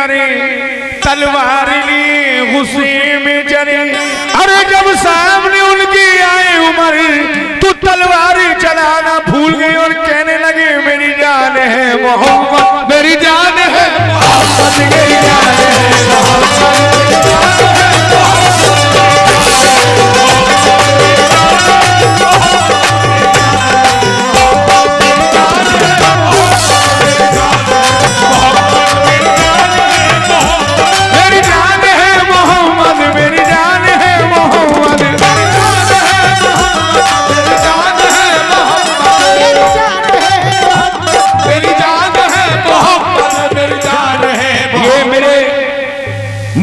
करे, तलवार लिए गुस्से में चले। अरे जब सामने उनकी आए उमर तो तलवार चलाना भूल गई और कहने लगे मेरी जान है मोहम्मद, मेरी जान है मोहम्मद, मेरी जान है मोहम्मद।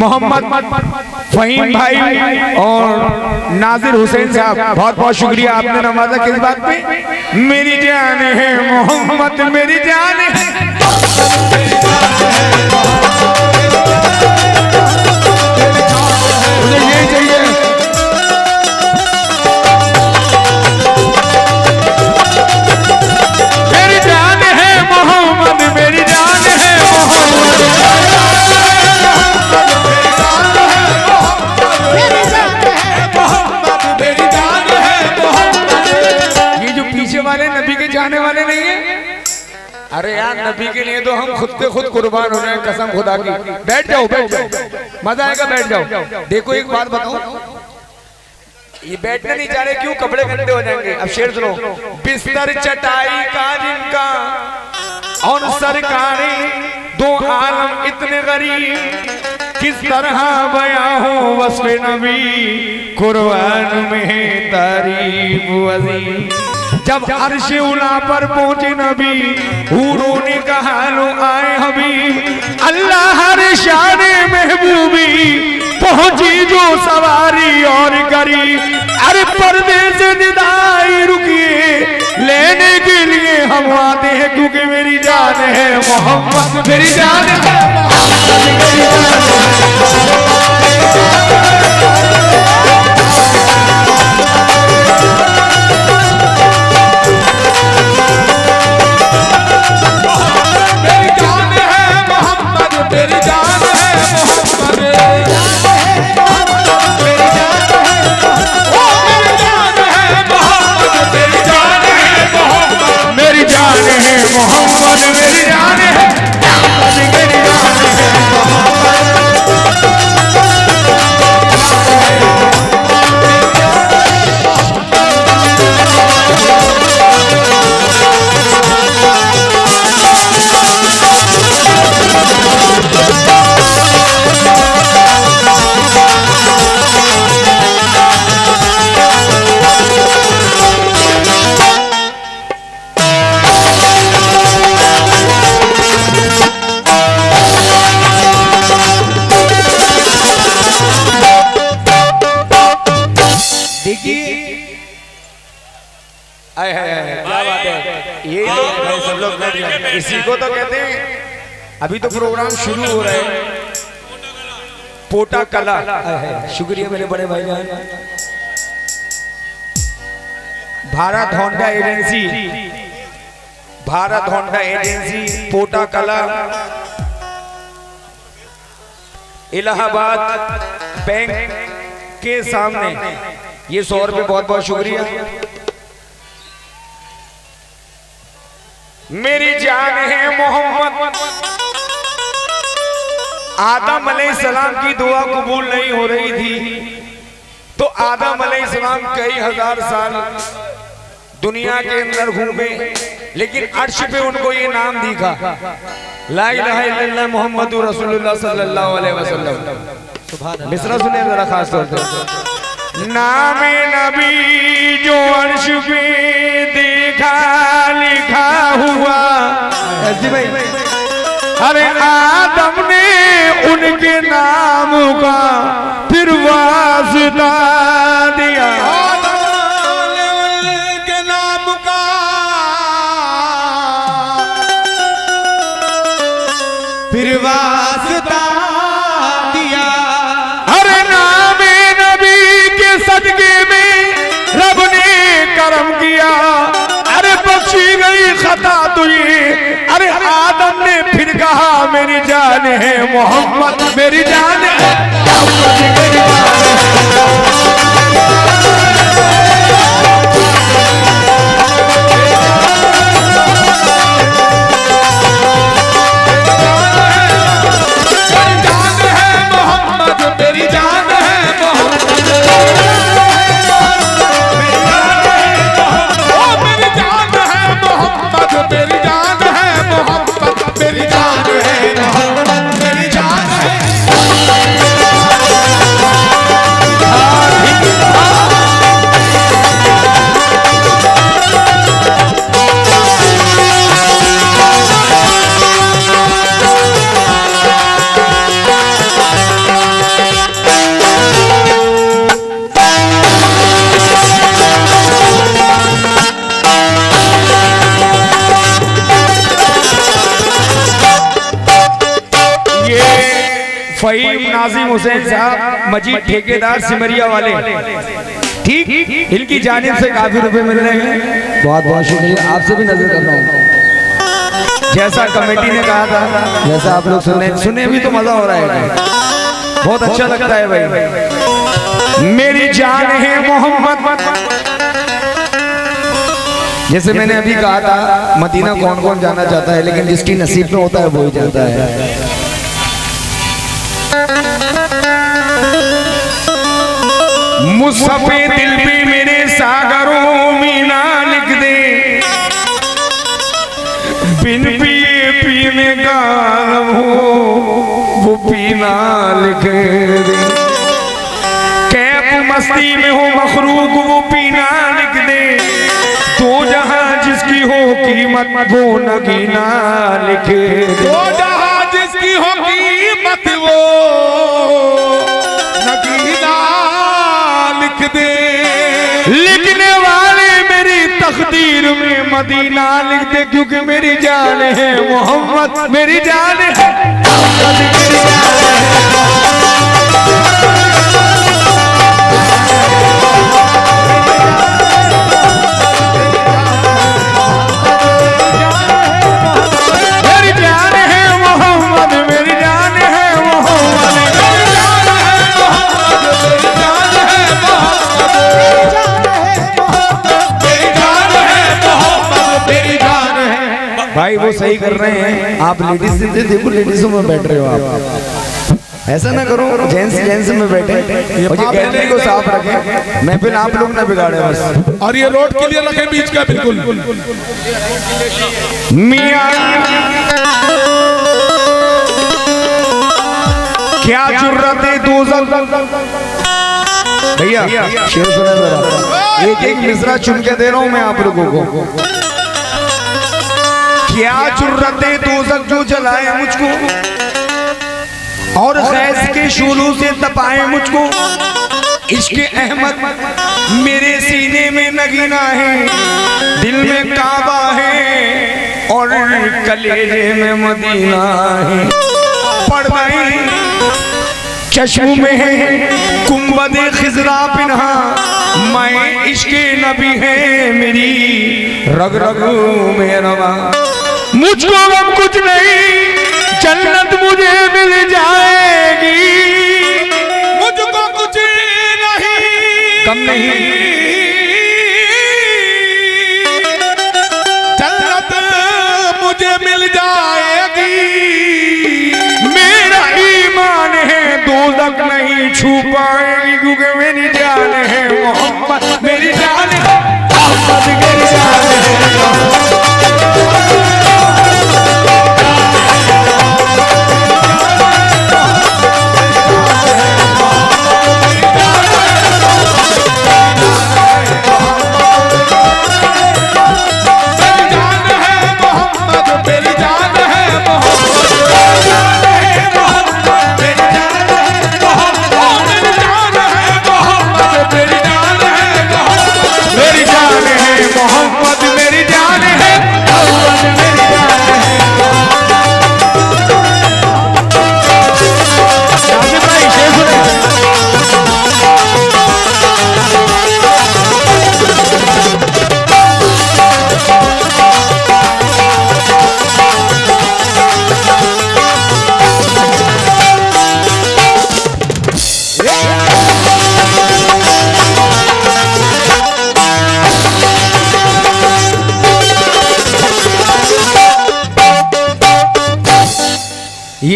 मोहम्मद फहीम भाई और नाजिर हुसैन साहब, बहुत बहुत शुक्रिया, आपने नवाजा किस बात पे? मेरी जान है मोहम्मद, मेरी जान है। मुझे ये चाहिए। मेरी जान है मोहम्मद, मेरी जान है मोहम्मद। वाले नबी के जाने वाले नहीं है। अरे यार नबी के लिए तो हम खुद पे खुद कुर्बान हो रहे हैं, कसम खुदा की। बैठ जाओ, बैठ जाओ, मजा आएगा, बैठ जाओ। देखो एक बात बताओ, ये बैठने नहीं जा रहे क्यों? कपड़े गंदे हो जाएंगे। अब शेर सुनो। बिस्तर चटाई का जिनका और सरकारें दो आलम इतने गरीब, किस तरह बया हो वस्फ़े नबी कुर्बान में तारीफ वज़ीर। जब अर्श उला पर पहुंचे नबी हूरों ने कहा लो आए हबीब, अल्लाह हर शान महबूबी पहुंची जो सवारी और गरीब। अरे पर्दे से निदाई रुकिए लेने के लिए हम आते हैं, क्योंकि मेरी जान है मोहम्मद, मेरी जान है मोहम्मद, मेरी जान है। इसी को तो कहते हैं। अभी तो प्रोग्राम शुरू हो रहा है, पोटा कला। शुक्रिया मेरे बड़े भाई जान। Bharat Honda agency, Bharat Honda agency पोटा कला इलाहाबाद बैंक के सामने ये 100 रुपये, बहुत बहुत शुक्रिया। मेरी जान है मोहम्मद। आदम अलैहिस्सलाम की दुआ कबूल नहीं हो रही थी, तो आदम अलैहिस्सलाम कई हजार साल दुनिया के अंदर घूमे, लेकिन अर्श पे उनको ये नाम दिखा, ला इलाहा इल्लल्लाह मुहम्मदुर रसूलुल्लाह सल्लल्लाहु अलैहि वसल्लम। मिसरा सुने जरा खास तौर से। नामे नबी जो अर्श पे देखा लिखा हुआ, ऐसी भाई। अरे आदम ने उनके नाम का फिर वास्ता दिया, आदम ने उनके नाम का फिर वास्ता दिया। अरे नामे नबी के सदके में रब ने करम किया, अरे बख्शी गई खता तुझे। अरे आदम ने फिर कहा मेरी जान है मोहम्मद मेरी जान है मोहम्मद मेरी जान है। फहीम नाजिम हुसैन साहब मजीद ठेकेदार सिमरिया वाले, ठीक, इनकी जानिब से काफी रुपए मिल रहे हैं। बहुत बहुत शुक्रिया, आपसे भी नजर कर रहा हूँ। जैसा कमेटी ने कहा था, जैसा आप लोग सुने भी तो मजा हो रहा है, बहुत अच्छा लगता है भाई। मेरी जान है मोहम्मद, जैसे मैंने अभी कहा था मदीना कौन कौन जाना चाहता है, लेकिन जिसकी नसीब में होता है वही जाता है। मुसफ़े दिल पे मेरे सागरों में ना लिख दे, बिन पिए पीने का हो वो पीना लिख दे, कैफ मस्ती में हो मखरूक वो पीना लिख दे, तो जहां जिसकी हो कीमत वो नगीना लिख दे, तो जहां जिसकी हो कीमत वो नगीना लिख दे। लिखने वाले मेरी तकदीर में मदीना लिख दे, क्योंकि मेरी जान है मोहम्मद मेरी जान है मोहम्मद मेरी जान है। भाई वो सही कर रहे हैं, आप लेडीज से देखो, लेडीजों में बैठ रहे हो आप, ऐसा ना करो, जेंट्स में बैठे और ये गैलरी को साफ रखें, महफिल आप लोग ना बिगाड़े बस, और ये रोड क्लियर रखें बीच का बिल्कुल। मियां क्या जुर्रत है दोज़ख, भैया शेर सुना मेरा, एक एक मिसरा चुन के दे रहा हूं मैं आप लोगों को। क्या जुर्रत है दोज़ख जो जलाए मुझको और गैस के शूलों से तपाए मुझको, इश्क़ अहमद मेरे सीने में नगीना है, दिल में काबा है और कलेजे में मदीना है, पढ़ाई चश्मों में है कुंबदे खिजरा पिन्हा, मैं इश्क़ नबी है मेरी रग रग में रवा, मुझको अब कुछ नहीं जन्नत मुझे मिल जाएगी, मुझको कुछ नहीं कम नहीं जन्नत मुझे मिल जाएगी, मेरा ईमान है दोज़ख नहीं छू पाएगी, क्योंकि मेरी जान है मोहम्मद मेरी जान है मोहम्मद मेरी जान है।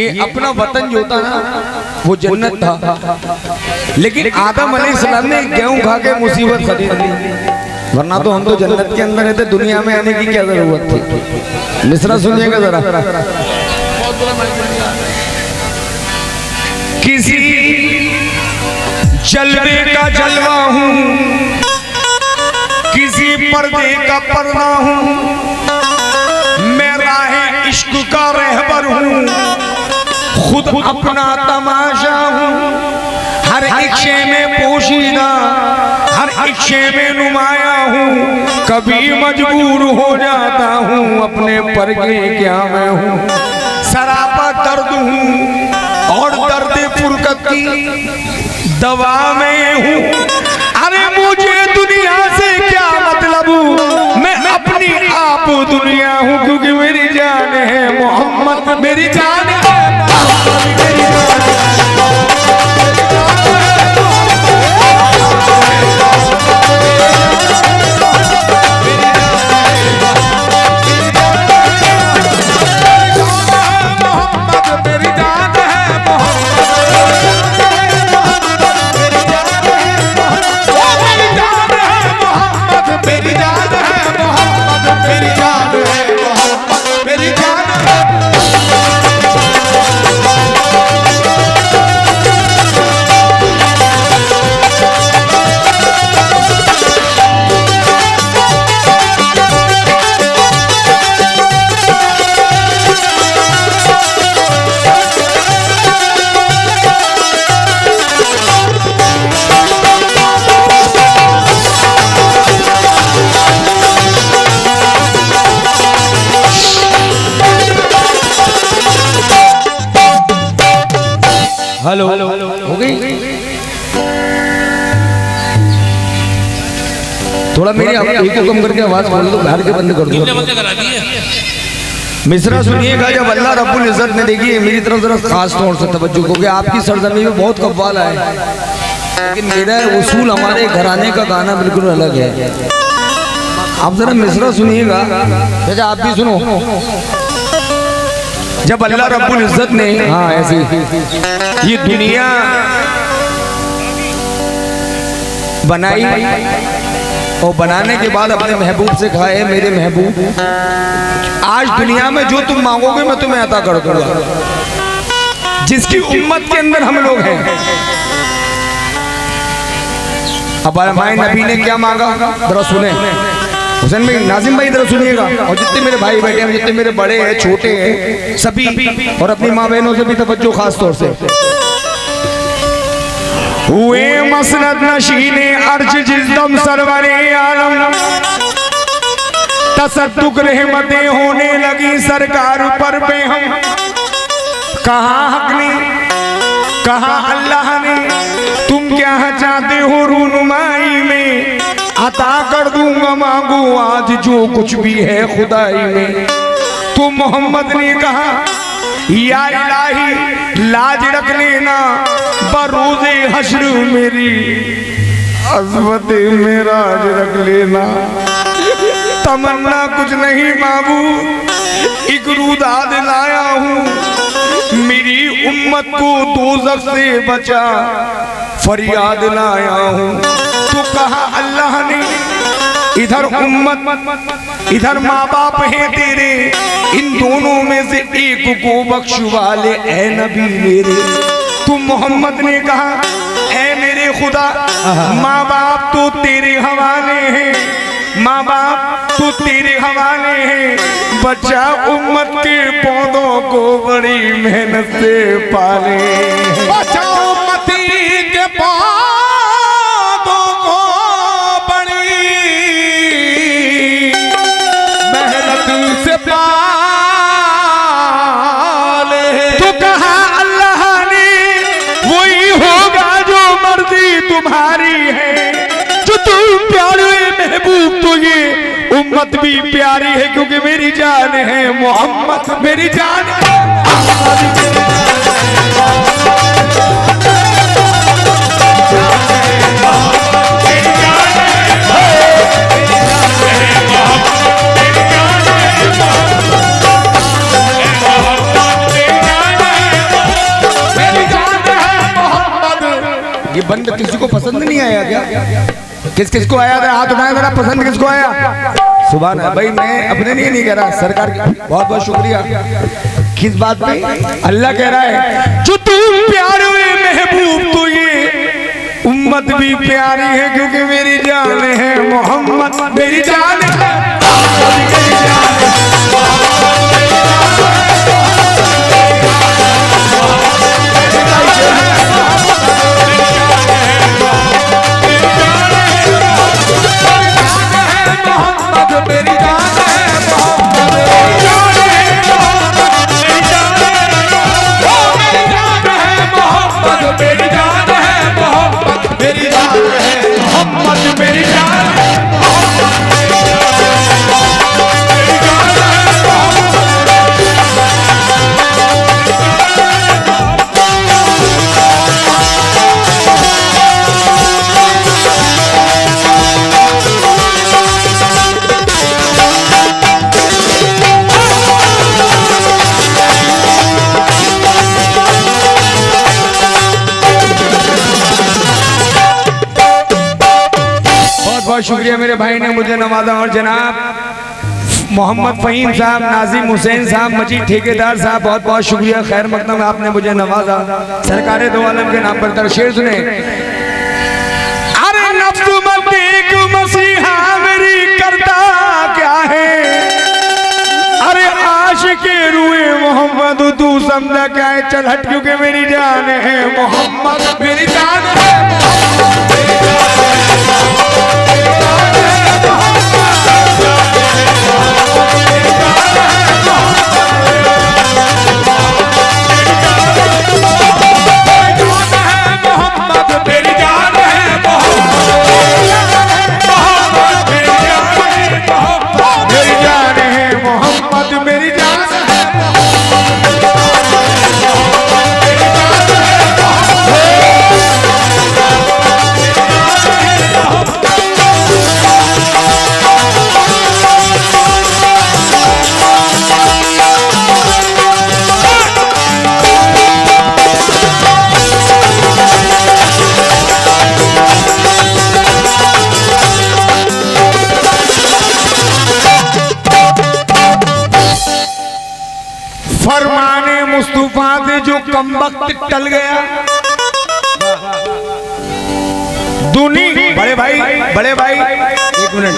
ये अपना वतन जो था ना वो जन्नत था, लेकिन आदम अलैहिस्सलाम ने गेहूं खा के मुसीबत खरीद ली, वरना तो हम तो जन्नत के अंदर रहते, दुनिया में आने की क्या जरूरत थी। मिसरा सुनिएगा जरा। किसी जलवे का जलवा हूँ, किसी पर्दे का पर्दा हूँ, मैं राहे इश्क का रहबर हूँ, खुद अपना तमाशा हूँ, हर एक शे में पोशीदा, हर एक शे में नुमाया हूँ, कभी मजबूर हो जाता हूँ अपने पर्दे क्या मैं हूँ, सरापा दर्द हूँ और दर्द फुरकत की दवा में हूँ। अरे मुझे दुनिया से क्या मतलब, मैं अपनी आप दुनिया हूँ, क्योंकि मेरी जान है मोहम्मद, मेरी जान है मोहम्मद, मेरी जान है। हेलो हो गई? थोड़ा मेरी एक कम करके आवाज बोल दो, बाहर के बंद कर दो। मिसरा सुनिएगा, जब अल्लाह रब्बुल इज्जत ने देखिए मेरी तरफ जरा खास तौर से तवज्जो, क्योंकि आपकी सरजमी में बहुत कव्वाल आए, लेकिन मेरा उसूल हमारे घराने का गाना बिल्कुल अलग है। आप जरा मिसरा सुनिएगा, चाचा आप भी सुनो। जब अल्लाह रब्बुल इज्जत ने, हाँ ऐसी, ये दुनिया बनाई और बनाने के बाद अपने महबूब से कहा है, मेरे महबूब आज दुनिया में जो तुम मांगोगे मैं तुम्हें अता कर दूंगा। जिसकी उम्मत के अंदर हम लोग हैं, अब हमारे नबी ने क्या मांगा जरा सुने। हुसैन भाई, नाजिम भाई इधर सुनिएगा, और जितने मेरे भाई बैठे हैं, जितने मेरे बड़े हैं छोटे हैं सभी, और अपनी माँ बहनों से भी तवज्जो खास तौर से। हुए मसनद नशीने अर्ज जिस्दम सरवरे आलम, तसद्दुक रहमतें होने लगी सरकार पर बेहम। कहाँ हक ने, कहाँ अल्लाह ने, तुम क्या चाहते हो रूनुमाई में, अता कर दूंगा मांगू आज जो कुछ भी है खुदाई में। तो मोहम्मद ने कहा या इलाही लाज रख लेना बरोज़े हश्र मेरी अज़मत में राज रख लेना। तमन्ना कुछ नहीं माबूद, एक रूदा दिलाया हूँ, मेरी उम्मत को दोज़ख से बचा फरियाद लाया हूँ। तो कहा अल्लाह ने, इधर उम्मत इधर माँ बाप हैं तेरे, इन दोनों में से एक को बख्शवा ले ऐ नबी मेरे। तो मोहम्मद ने कहा ऐ मेरे खुदा, माँ बाप तो तेरे हवाले हैं, माँ बाप तो तेरे हवाले हैं, बच्चा उम्मत के पौधों को बड़ी मेहनत से पाले। बच्चा उम्मत के पौधों को बड़ी मेहनत से पाले। तो कहा अल्लाह ने वही होगा जो मर्जी तुम्हारी है, जो तुम प्यारे महबूब, तो ये उम्मत भी प्यारी है क्योंकि मेरी जान है मोहम्मद, मेरी जान है ये बंद किसी को पसंद नहीं आया क्या? किसको आया था? हाथ उठाए मेरा पसंद किसको आया? सुभान अल्लाह। भाई मैं अपने लिए नहीं कह रहा, सरकार की बहुत बहुत शुक्रिया। किस बात पे? अल्लाह कह रहा है जो तू प्यार हुए महबूब, तो ये उम्मत भी प्यारी है क्योंकि मेरी जान है मोहम्मद, मेरी जान है शुक्रिया मेरे भाई ने मुझे नवाजा। और जनाब मोहम्मद फहीम साहब, नाजिम हुसैन साहब, मजीद ठेकेदार साहब, बहुत बहुत शुक्रिया, खैर मकदम, आपने मुझे नवाजा। सरकारे दो आलम के नाम पर शेर सुने। अरे नफ्स मत देख मसीहा मेरी करता क्या है, अरे आशिके रूए मोहम्मद तू समझा क्या है, चल हट क्योंकि मेरी जान है मोहम्मद, मेरी जान है फरमाने मुस्तफा से जो कम वक्त टल गया। दुनी बड़े भाई एक मिनट,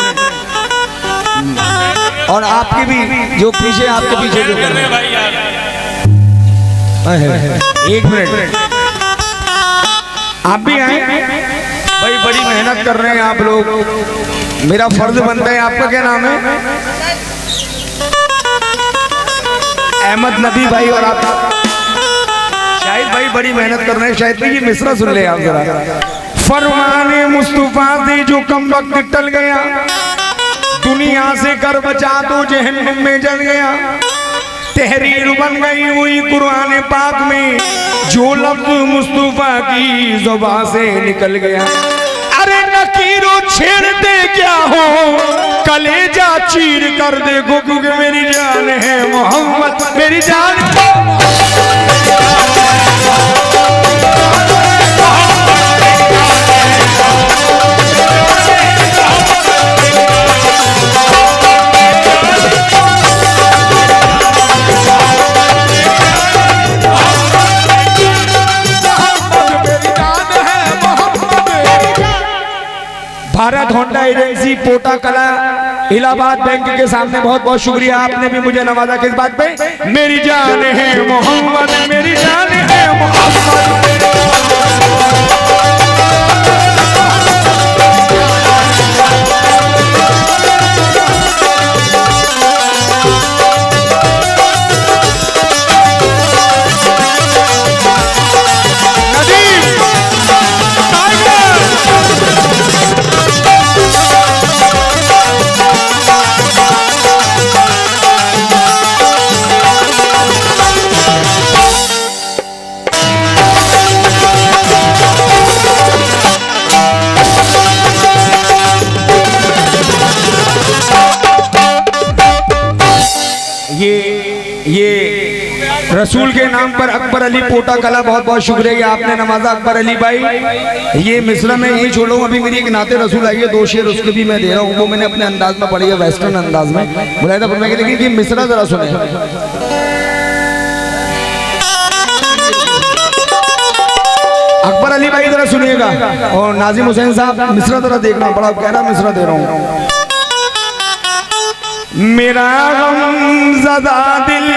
और आपके भी जो पीछे, आपके पीछे जो कर रहे हैं भाई यार, एक मिनट आप भी आए भाई, बड़ी मेहनत कर रहे हैं आप लोग, मेरा फर्ज बनता है। आपका क्या नाम है? अहमद नबी भाई, और आप शाहिद भाई बड़ी मेहनत कर रहे हैं। शाहिद भाई ये मिसरा सुन ले आप जरा। फरमाने मुस्तफा से जो कम वक्त टल गया, दुनिया से कर बचा तो जहन्नम में जल गया। तहरीर बन गई हुई कुरान पाक में, जो लफ्ज मुस्तफा की जुबान से निकल गया। अरे नकीरो छेड़ दे क्या हो, कलेजा चीर कर दे गो, क्योंकि मेरी जान है मोहम्मद, मेरी जान भारत होंडा एजेंसी पोटा कला इलाहाबाद बैंक के सामने बहुत बहुत शुक्रिया, आपने भी मुझे नवाजा। किस बात पे? मेरी जान है मोहम्मद, मेरी जान है मोहम्मद। रसूल के नाम पर अकबर अली पोटा कला बहुत बहुत शुक्रिया कि आपने नवाजा अकबर अली भाई। ये मिस्र में यही छोड़ो, अभी मेरी एक नाते रसूल आई है, 2 शेर उसके भी मैं दे रहा हूँ, वो मैंने अपने अंदाज में पढ़ी है, वेस्टर्न अंदाज में बुलाया था, लेकिन ये मिस्रा जरा सुने। अकबर अली भाई जरा सुनिएगा, और नाजिम हुसैन साहब मिस्रा जरा देखना, बड़ा गहरा मिस्रा दे रहा हूँ। मेरा गम ज़दा दिल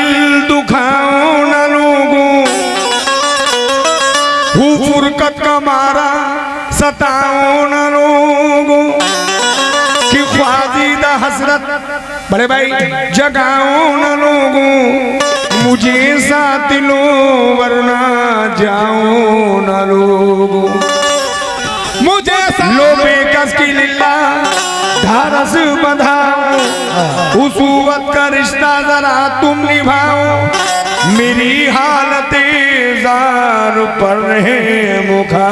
दुखाओ न लोगों, फुरकत का मारा सताओ न लोगों, कि ख्वाजीदा हसरत बड़े भाई जगाओ न लोगों, मुझे साथ लो वरना जाओ न लोगों, मुझे लो बेकस की लिल्ला धारस बंधाओ, उसूवत का रिश्ता जरा तुम निभाओ, मेरी हालत जार पर रहे मुखा,